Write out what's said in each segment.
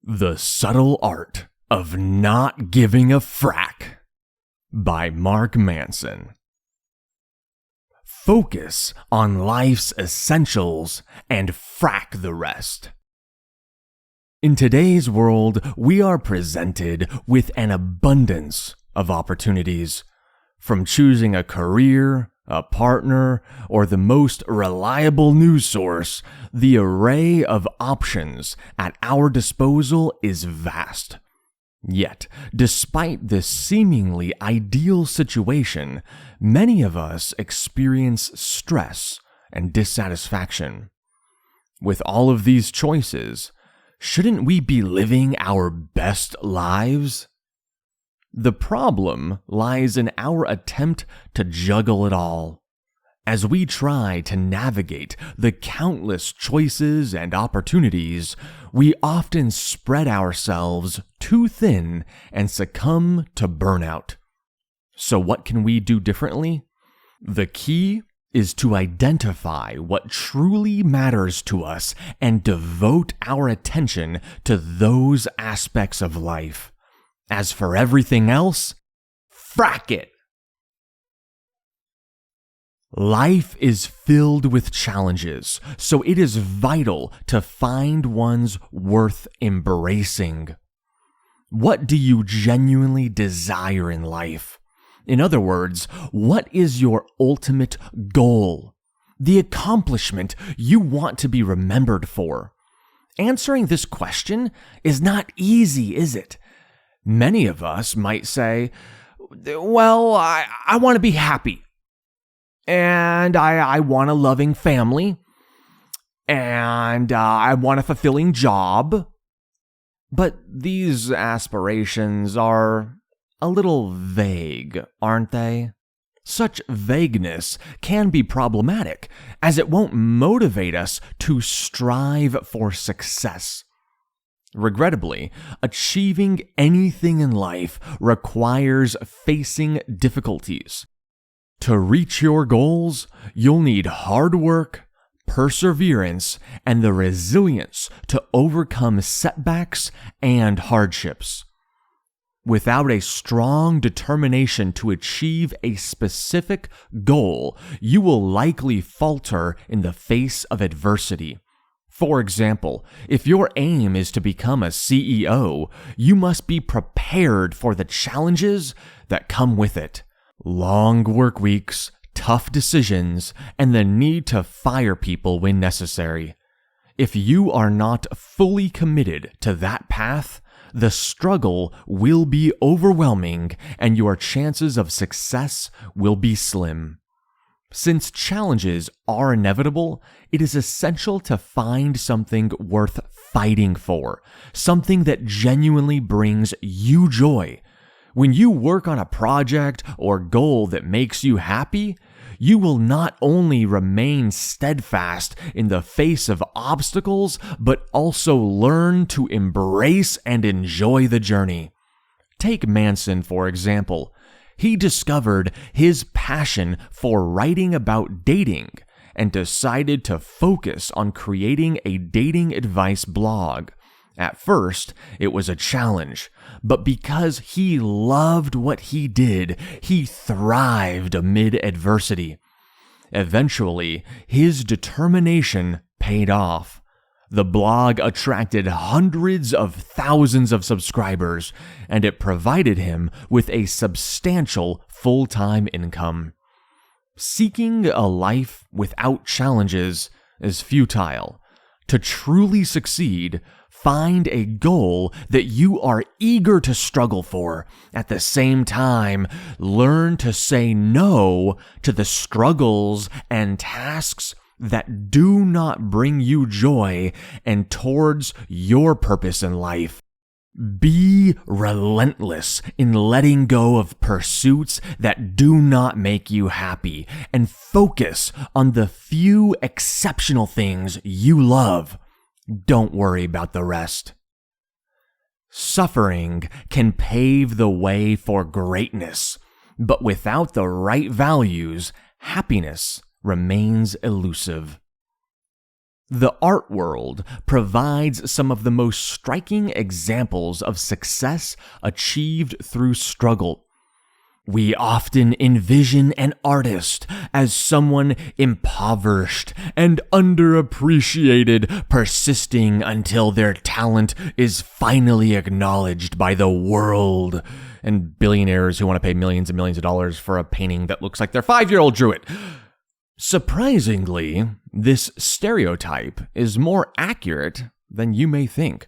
The Subtle Art of Not Giving a Frack by Mark Manson. Focus on life's essentials and frack the rest. In today's world, we are presented with an abundance of opportunities. From choosing a career, a partner, or the most reliable news source, the array of options at our disposal is vast. Yet, despite this seemingly ideal situation, many of us experience stress and dissatisfaction. With all of these choices, shouldn't we be living our best lives? The problem lies in our attempt to juggle it all. As we try to navigate the countless choices and opportunities, we often spread ourselves too thin and succumb to burnout. So what can we do differently? The key is to identify what truly matters to us and devote our attention to those aspects of life. As for everything else, frack it! Life is filled with challenges, so it is vital to find ones worth embracing. What do you genuinely desire in life? In other words, what is your ultimate goal? The accomplishment you want to be remembered for? Answering this question is not easy, is it? Many of us might say, well, I want to be happy. And I want a loving family. And I want a fulfilling job. But these aspirations are a little vague, aren't they? Such vagueness can be problematic, as it won't motivate us to strive for success. Regrettably, achieving anything in life requires facing difficulties. To reach your goals, you'll need hard work, perseverance, and the resilience to overcome setbacks and hardships. Without a strong determination to achieve a specific goal, you will likely falter in the face of adversity. For example, if your aim is to become a CEO, you must be prepared for the challenges that come with it. Long work weeks, tough decisions, and the need to fire people when necessary. If you are not fully committed to that path, the struggle will be overwhelming and your chances of success will be slim. Since challenges are inevitable, it is essential to find something worth fighting for, something that genuinely brings you joy. When you work on a project or goal that makes you happy, you will not only remain steadfast in the face of obstacles, but also learn to embrace and enjoy the journey. Take Manson, for example. He discovered his passion for writing about dating and decided to focus on creating a dating advice blog. At first, it was a challenge, but because he loved what he did, he thrived amid adversity. Eventually, his determination paid off. The blog attracted hundreds of thousands of subscribers, and it provided him with a substantial full-time income. Seeking a life without challenges is futile. To truly succeed, find a goal that you are eager to struggle for. At the same time, learn to say no to the struggles and tasks that do not bring you joy and towards your purpose in life. Be relentless in letting go of pursuits that do not make you happy and focus on the few exceptional things you love. Don't worry about the rest. Suffering can pave the way for greatness, but without the right values, happiness remains elusive. The art world provides some of the most striking examples of success achieved through struggle. We often envision an artist as someone impoverished and underappreciated, persisting until their talent is finally acknowledged by the world, and billionaires who want to pay millions and millions of dollars for a painting that looks like their 5-year-old drew it. Surprisingly, this stereotype is more accurate than you may think.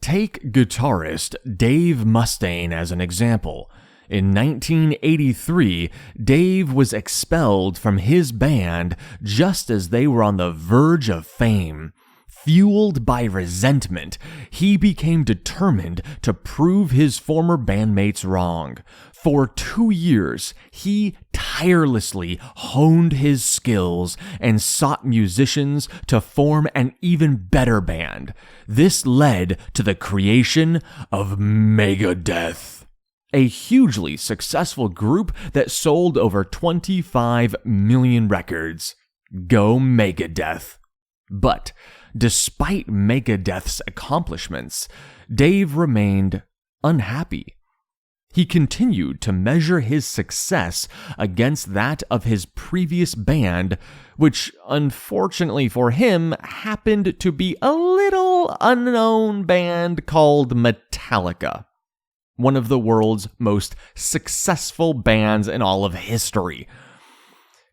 Take guitarist Dave Mustaine as an example. In 1983, Dave was expelled from his band just as they were on the verge of fame. Fueled by resentment, he became determined to prove his former bandmates wrong. For 2 years, he tirelessly honed his skills and sought musicians to form an even better band. This led to the creation of Megadeth, a hugely successful group that sold over 25 million records. Go Megadeth. But despite Megadeth's accomplishments, Dave remained unhappy. He continued to measure his success against that of his previous band, which unfortunately for him happened to be a little unknown band called Metallica, one of the world's most successful bands in all of history.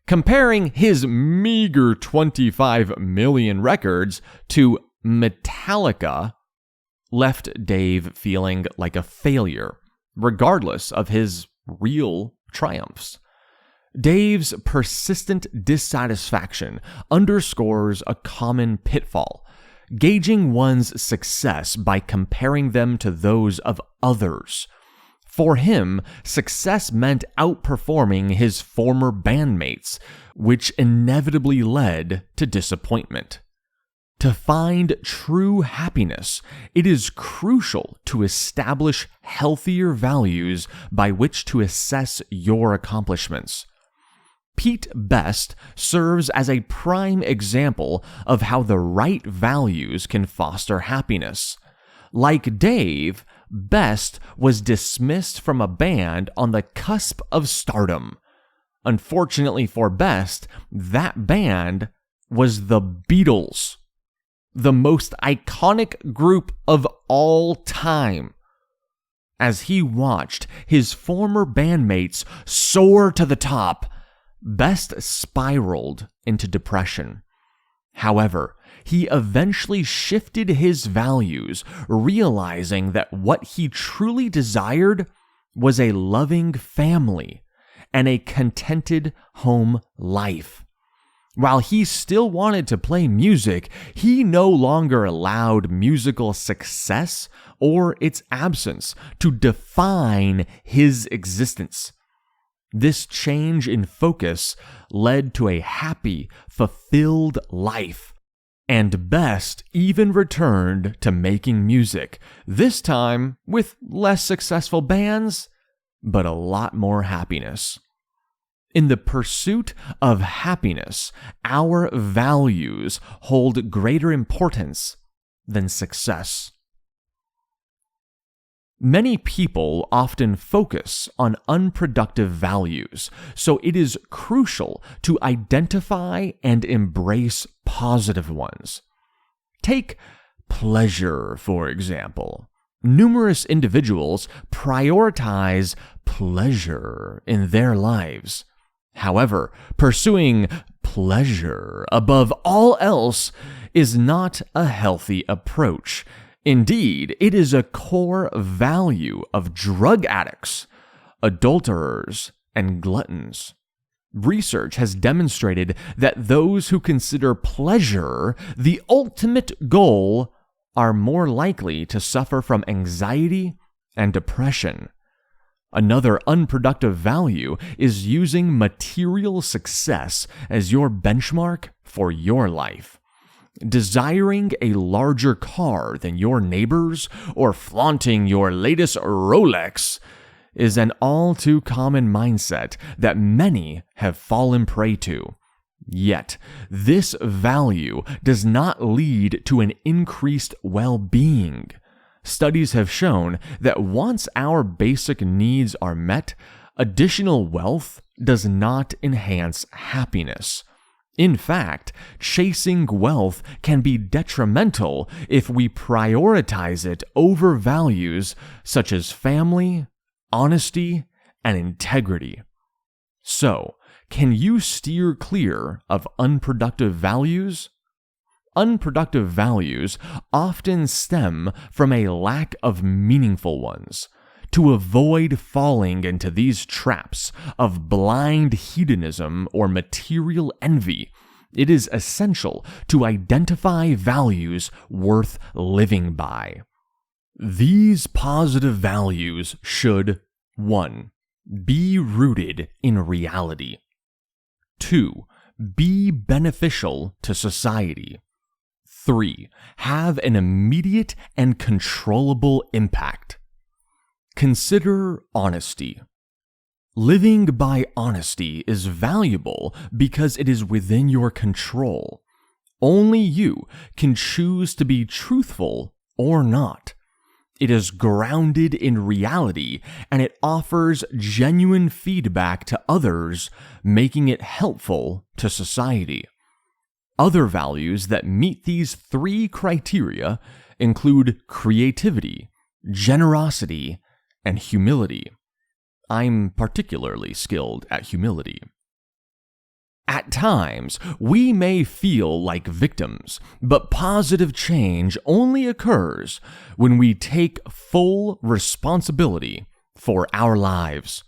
Comparing his meager 25 million records to Metallica left Dave feeling like a failure, regardless of his real triumphs. Dave's persistent dissatisfaction underscores a common pitfall: gauging one's success by comparing them to those of others. For him, success meant outperforming his former bandmates, which inevitably led to disappointment. To find true happiness, it is crucial to establish healthier values by which to assess your accomplishments. Pete Best serves as a prime example of how the right values can foster happiness. Like Dave, Best was dismissed from a band on the cusp of stardom. Unfortunately for Best, that band was the Beatles, the most iconic group of all time. As he watched his former bandmates soar to the top, Best spiraled into depression. However, he eventually shifted his values, realizing that what he truly desired was a loving family and a contented home life. While he still wanted to play music, he no longer allowed musical success or its absence to define his existence. This change in focus led to a happy, fulfilled life, and Best even returned to making music, this time with less successful bands, but a lot more happiness. In the pursuit of happiness, our values hold greater importance than success. Many people often focus on unproductive values, so it is crucial to identify and embrace positive ones. Take pleasure, for example. Numerous individuals prioritize pleasure in their lives. However, pursuing pleasure above all else is not a healthy approach. Indeed, it is a core value of drug addicts, adulterers, and gluttons. Research has demonstrated that those who consider pleasure the ultimate goal are more likely to suffer from anxiety and depression. Another unproductive value is using material success as your benchmark for your life. Desiring a larger car than your neighbors or flaunting your latest Rolex is an all too common mindset that many have fallen prey to. Yet, this value does not lead to an increased well-being. Studies have shown that once our basic needs are met, additional wealth does not enhance happiness. In fact, chasing wealth can be detrimental if we prioritize it over values such as family, honesty, and integrity. So, can you steer clear of unproductive values? Unproductive values often stem from a lack of meaningful ones. To avoid falling into these traps of blind hedonism or material envy, it is essential to identify values worth living by. These positive values should 1. Be rooted in reality. 2. Be beneficial to society. 3. Have an immediate and controllable impact. Consider honesty. Living by honesty is valuable because it is within your control. Only you can choose to be truthful or not. It is grounded in reality, and it offers genuine feedback to others, making it helpful to society. Other values that meet these 3 criteria include creativity, generosity, and humility. I'm particularly skilled at humility. At times, we may feel like victims, but positive change only occurs when we take full responsibility for our lives.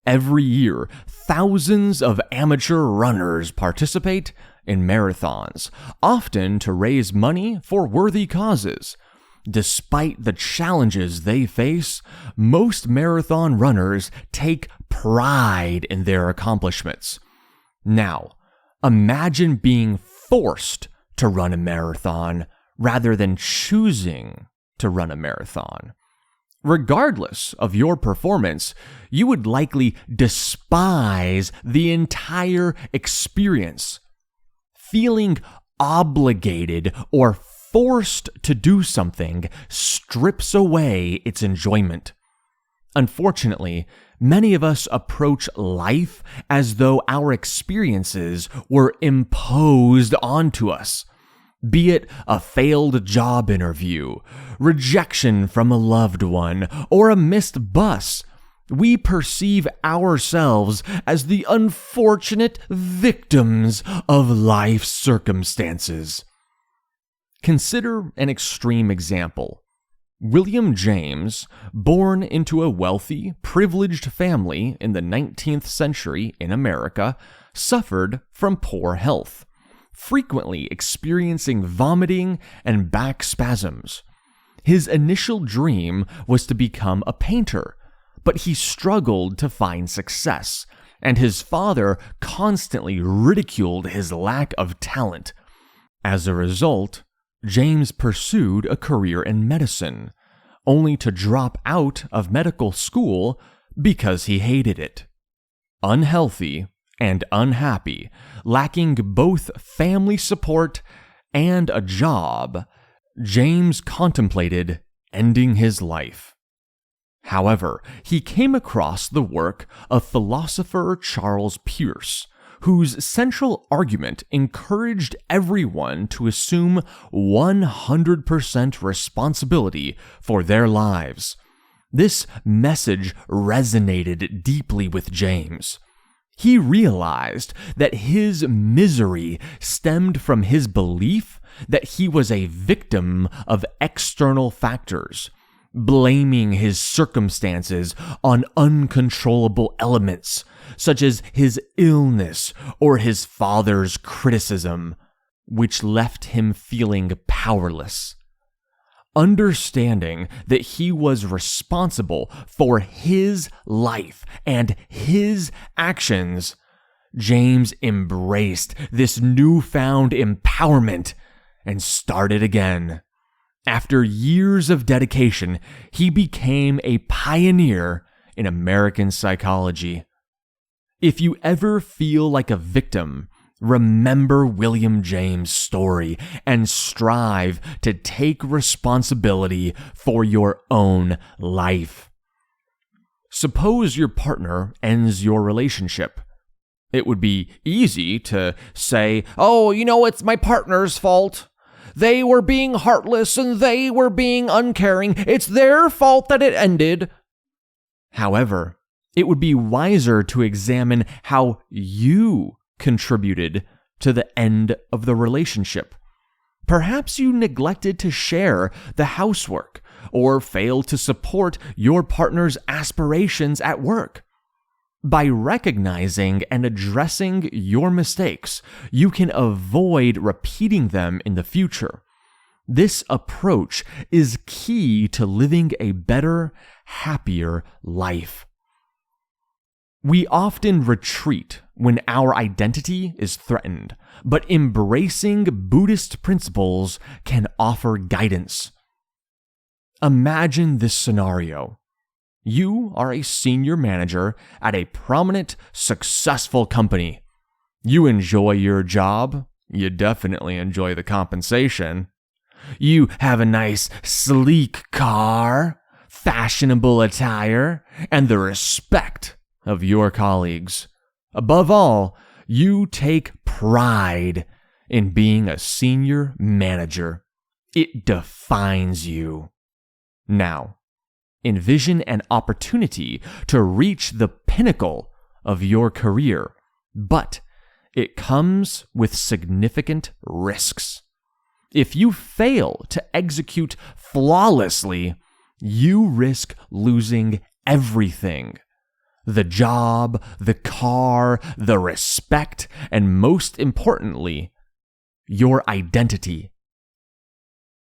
Every year, thousands of amateur runners participate in marathons, often to raise money for worthy causes. Despite the challenges they face, most marathon runners take pride in their accomplishments. Now, imagine being forced to run a marathon rather than choosing to run a marathon. Regardless of your performance, you would likely despise the entire experience. Feeling obligated or forced to do something strips away its enjoyment. Unfortunately, many of us approach life as though our experiences were imposed onto us. Be it a failed job interview, rejection from a loved one, or a missed bus, we perceive ourselves as the unfortunate victims of life's circumstances. Consider an extreme example. William James, born into a wealthy, privileged family in the 19th century in America, suffered from poor health, frequently experiencing vomiting and back spasms. His initial dream was to become a painter, but he struggled to find success, and his father constantly ridiculed his lack of talent. As a result, James pursued a career in medicine, only to drop out of medical school because he hated it. Unhealthy and unhappy, lacking both family support and a job, James contemplated ending his life. However, he came across the work of philosopher Charles Peirce, whose central argument encouraged everyone to assume 100% responsibility for their lives. This message resonated deeply with James. He realized that his misery stemmed from his belief that he was a victim of external factors, blaming his circumstances on uncontrollable elements, such as his illness or his father's criticism, which left him feeling powerless. Understanding that he was responsible for his life and his actions, James embraced this newfound empowerment and started again. After years of dedication, he became a pioneer in American psychology. If you ever feel like a victim, Remember William James' story and strive to take responsibility for your own life. Suppose your partner ends your relationship. It would be easy to say, "Oh, it's my partner's fault. They were being heartless and they were being uncaring. It's their fault that it ended." However, it would be wiser to examine how you contributed to the end of the relationship. Perhaps you neglected to share the housework or failed to support your partner's aspirations at work. By recognizing and addressing your mistakes, you can avoid repeating them in the future. This approach is key to living a better, happier life. We often retreat when our identity is threatened, but embracing Buddhist principles can offer guidance. Imagine this scenario. You are a senior manager at a prominent, successful company. You enjoy your job. You definitely enjoy the compensation. You have a nice, sleek car, fashionable attire, and the respect of your colleagues. Above all, you take pride in being a senior manager. It defines you. Now, envision an opportunity to reach the pinnacle of your career, but it comes with significant risks. If you fail to execute flawlessly, you risk losing everything. The job, the car, the respect, and most importantly, your identity.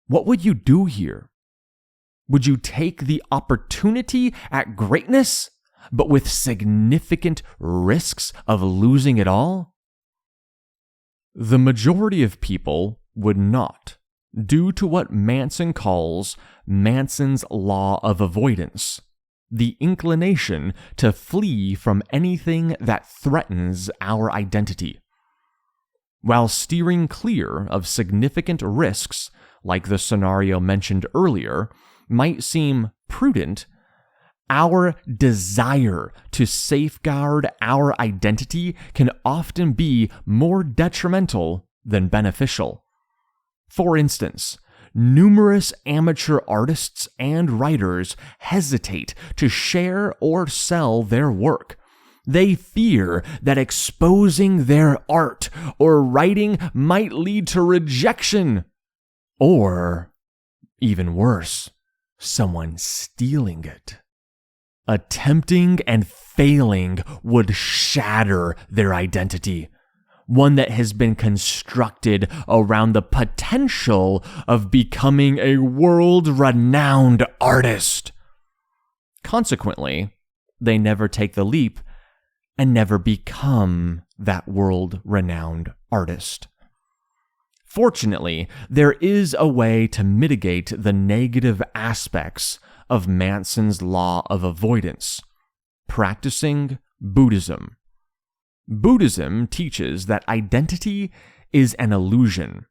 What would you do here? Would you take the opportunity at greatness, but with significant risks of losing it all? The majority of people would not, due to what Manson calls Manson's law of avoidance, the inclination to flee from anything that threatens our identity. While steering clear of significant risks, like the scenario mentioned earlier, might seem prudent, our desire to safeguard our identity can often be more detrimental than beneficial. For instance, numerous amateur artists and writers hesitate to share or sell their work. They fear that exposing their art or writing might lead to rejection, or, even worse, someone stealing it. Attempting and failing would shatter their identity, one that has been constructed around the potential of becoming a world-renowned artist. Consequently, they never take the leap and never become that world-renowned artist. Fortunately, there is a way to mitigate the negative aspects of Manson's law of avoidance: practicing Buddhism. Buddhism teaches that identity is an illusion.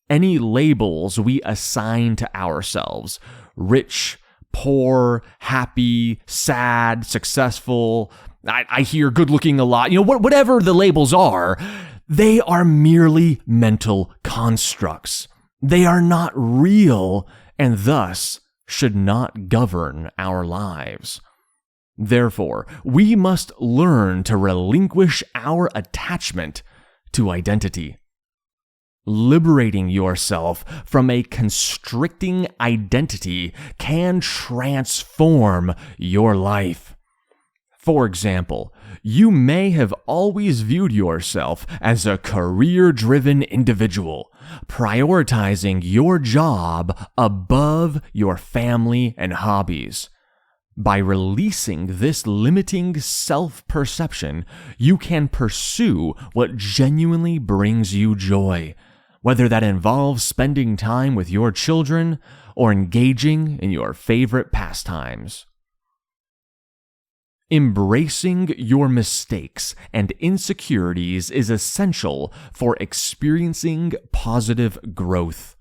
Any labels we assign to ourselves, rich, poor, happy, sad, successful, I hear good looking a lot, whatever the labels are, they are merely mental constructs. They are not real and thus should not govern our lives. Therefore, we must learn to relinquish our attachment to identity. Liberating yourself from a constricting identity can transform your life. For example, you may have always viewed yourself as a career-driven individual, prioritizing your job above your family and hobbies. By releasing this limiting self-perception, you can pursue what genuinely brings you joy, whether that involves spending time with your children or engaging in your favorite pastimes. Embracing your mistakes and insecurities is essential for experiencing positive growth.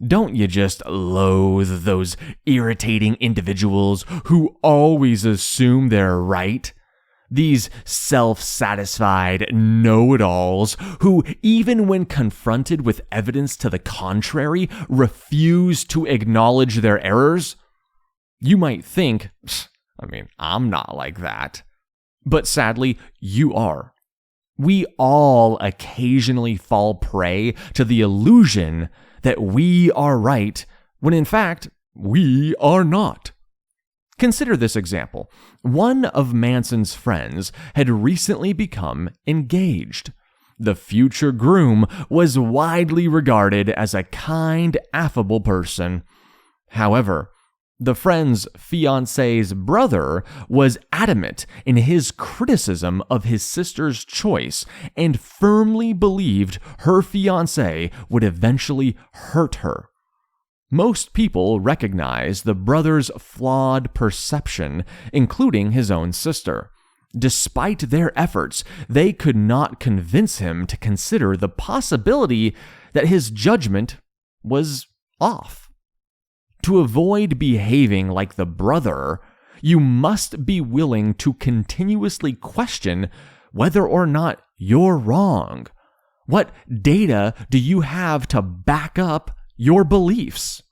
Don't you just loathe those irritating individuals who always assume they're right? These self-satisfied know-it-alls who, even when confronted with evidence to the contrary, refuse to acknowledge their errors? You might think, I'm not like that. But sadly, you are. We all occasionally fall prey to the illusion that we are right, when in fact, we are not. Consider this example. One of Manson's friends had recently become engaged. The future groom was widely regarded as a kind, affable person. However, the friend's fiancé's brother was adamant in his criticism of his sister's choice and firmly believed her fiancé would eventually hurt her. Most people recognize the brother's flawed perception, including his own sister. Despite their efforts, they could not convince him to consider the possibility that his judgment was off. To avoid behaving like the brother, you must be willing to continuously question whether or not you're wrong. What data do you have to back up your beliefs?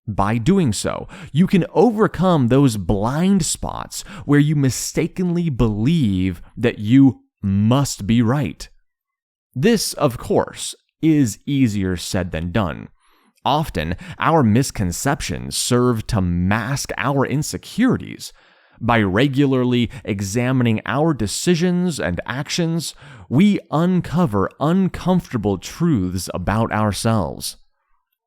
By doing so, you can overcome those blind spots where you mistakenly believe that you must be right. This, of course, is easier said than done. Often, our misconceptions serve to mask our insecurities. By regularly examining our decisions and actions, we uncover uncomfortable truths about ourselves.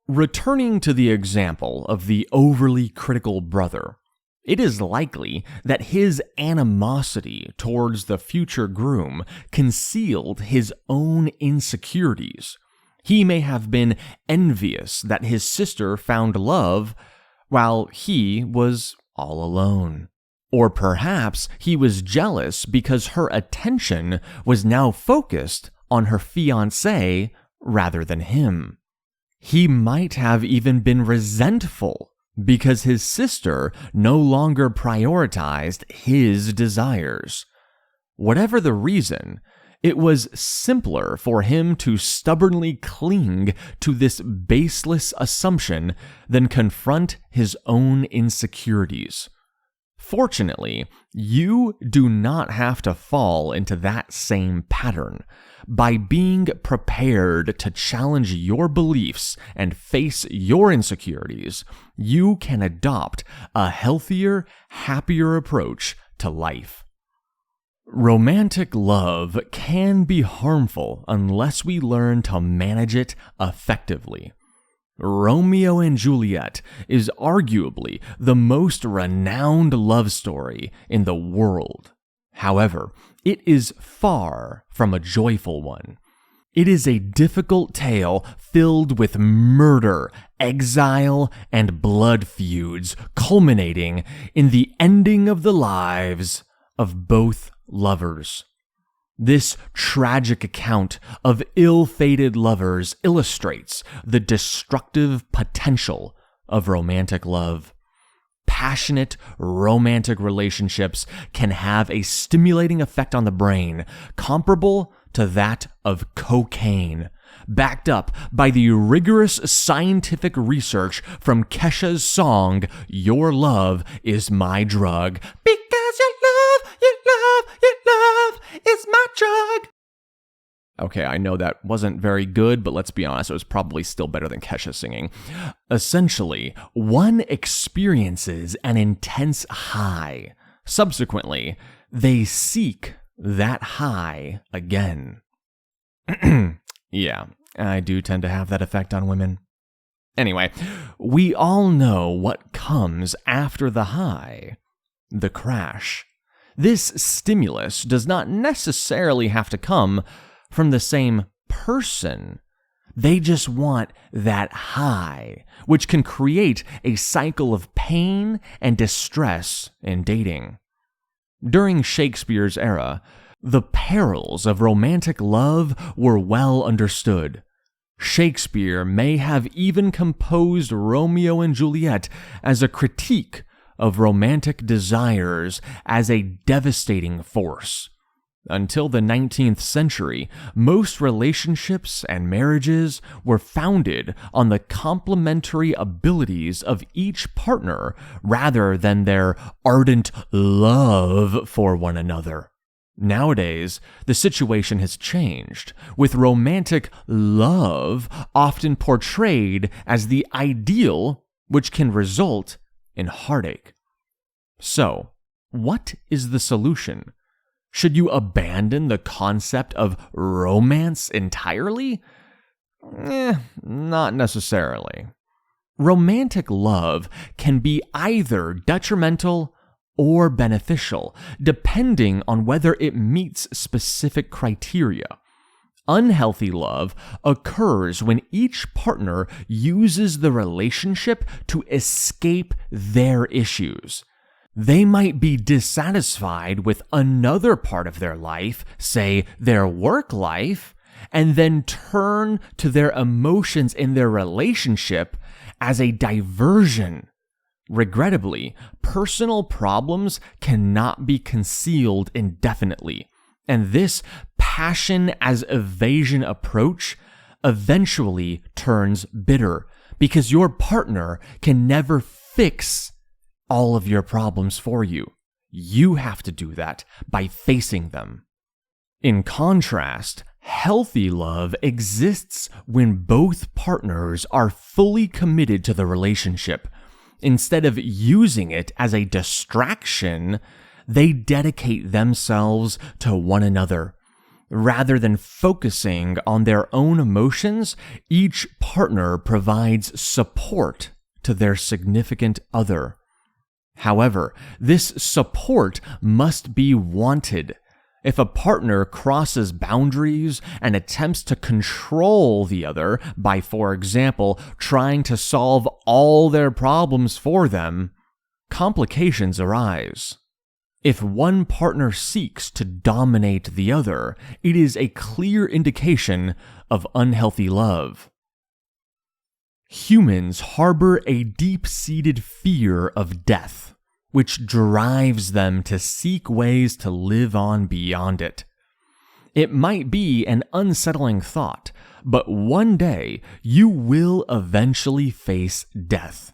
Returning to the example of the overly critical brother, it is likely that his animosity towards the future groom concealed his own insecurities. He may have been envious that his sister found love while he was all alone. Or perhaps he was jealous because her attention was now focused on her fiancé rather than him. He might have even been resentful because his sister no longer prioritized his desires. Whatever the reason, it was simpler for him to stubbornly cling to this baseless assumption than confront his own insecurities. Fortunately, you do not have to fall into that same pattern. By being prepared to challenge your beliefs and face your insecurities, you can adopt a healthier, happier approach to life. Romantic love can be harmful unless we learn to manage it effectively. Romeo and Juliet is arguably the most renowned love story in the world. However, it is far from a joyful one. It is a difficult tale filled with murder, exile, and blood feuds, culminating in the ending of the lives of both lovers. This tragic account of ill-fated lovers illustrates the destructive potential of romantic love. Passionate, romantic relationships can have a stimulating effect on the brain, comparable to that of cocaine, backed up by the rigorous scientific research from Kesha's song, Your Love Is My Drug. Because your love is my drug. Okay, I know that wasn't very good, but let's be honest, it was probably still better than Kesha singing. Essentially, one experiences an intense high. Subsequently, they seek that high again. Yeah, I do tend to have that effect on women. Anyway, we all know what comes after the high: the crash. This stimulus does not necessarily have to come from the same person. They just want that high, which can create a cycle of pain and distress in dating. During Shakespeare's era, the perils of romantic love were well understood. Shakespeare may have even composed Romeo and Juliet as a critique of romantic desires as a devastating force. Until the 19th century, most relationships and marriages were founded on the complementary abilities of each partner rather than their ardent love for one another. Nowadays, the situation has changed, with romantic love often portrayed as the ideal, which can result in heartache. So, what is the solution? Should you abandon the concept of romance entirely? Not necessarily. Romantic love can be either detrimental or beneficial, depending on whether it meets specific criteria. Unhealthy love occurs when each partner uses the relationship to escape their issues. They might be dissatisfied with another part of their life, say their work life, and then turn to their emotions in their relationship as a diversion. Regrettably, personal problems cannot be concealed indefinitely, and this passion as evasion approach eventually turns bitter because your partner can never fix all of your problems for you. You have to do that by facing them. In contrast, healthy love exists when both partners are fully committed to the relationship. Instead of using it as a distraction, they dedicate themselves to one another. Rather than focusing on their own emotions, each partner provides support to their significant other. However, this support must be wanted. If a partner crosses boundaries and attempts to control the other by, for example, trying to solve all their problems for them, complications arise. If one partner seeks to dominate the other, it is a clear indication of unhealthy love. Humans harbor a deep-seated fear of death, which drives them to seek ways to live on beyond it. It might be an unsettling thought, but one day you will eventually face death.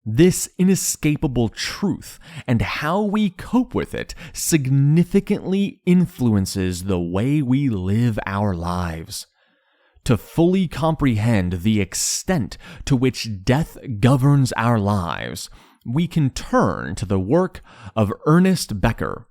This inescapable truth and how we cope with it significantly influences the way we live our lives. To fully comprehend the extent to which death governs our lives, we can turn to the work of Ernest Becker.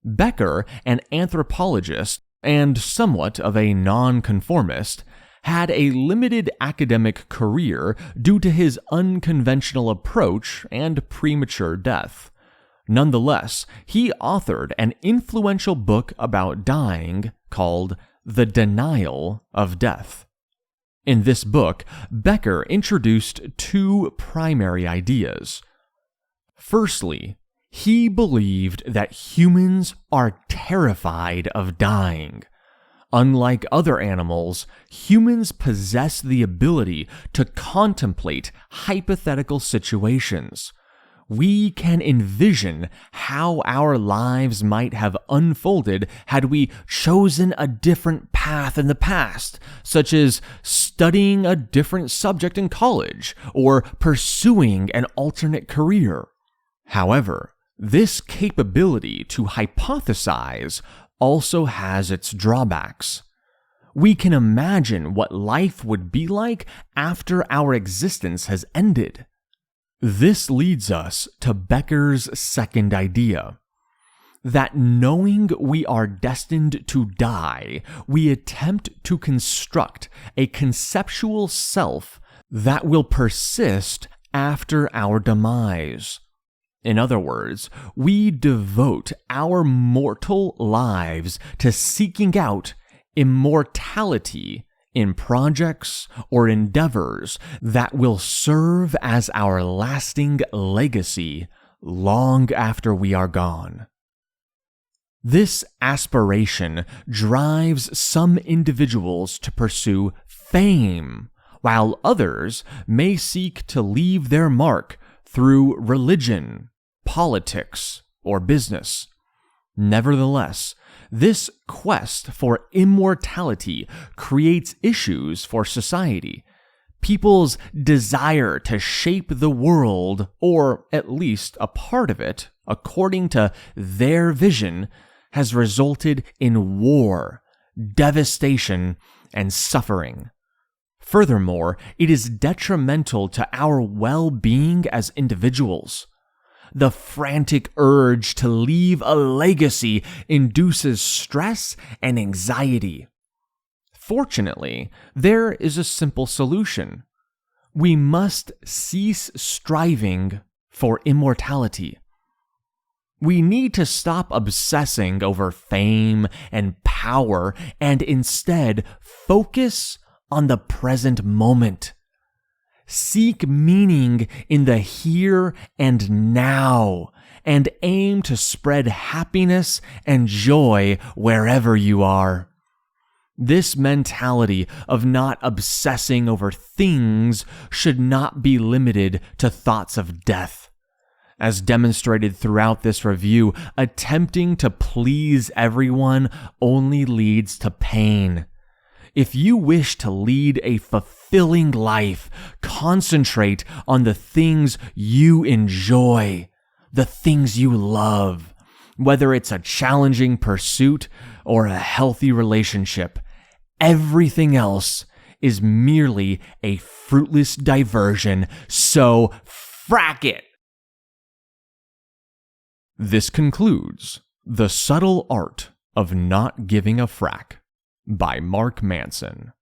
Becker, an anthropologist and somewhat of a nonconformist, had a limited academic career due to his unconventional approach and premature death. Nonetheless, he authored an influential book about dying called The Denial of Death. In this book, Becker introduced two primary ideas. Firstly, he believed that humans are terrified of dying. Unlike other animals, humans possess the ability to contemplate hypothetical situations. We can envision how our lives might have unfolded had we chosen a different path in the past, such as studying a different subject in college or pursuing an alternate career. However, this capability to hypothesize also has its drawbacks. We can imagine what life would be like after our existence has ended. This leads us to Becker's second idea, that knowing we are destined to die, we attempt to construct a conceptual self that will persist after our demise. In other words, we devote our mortal lives to seeking out immortality in projects or endeavors that will serve as our lasting legacy long after we are gone. This aspiration drives some individuals to pursue fame, while others may seek to leave their mark through religion, politics, or business. Nevertheless, this quest for immortality creates issues for society. People's desire to shape the world, or at least a part of it, according to their vision, has resulted in war, devastation, and suffering. Furthermore, it is detrimental to our well-being as individuals. The frantic urge to leave a legacy induces stress and anxiety. Fortunately, there is a simple solution. We must cease striving for immortality. We need to stop obsessing over fame and power and instead focus on the present moment. Seek meaning in the here and now, and aim to spread happiness and joy wherever you are. This mentality of not obsessing over things should not be limited to thoughts of death. As demonstrated throughout this review, attempting to please everyone only leads to pain. If you wish to lead a fulfilling life, concentrate on the things you enjoy, the things you love, whether it's a challenging pursuit or a healthy relationship. Everything else is merely a fruitless diversion, so frack it! This concludes The Subtle Art of Not Giving a Frack by Mark Manson.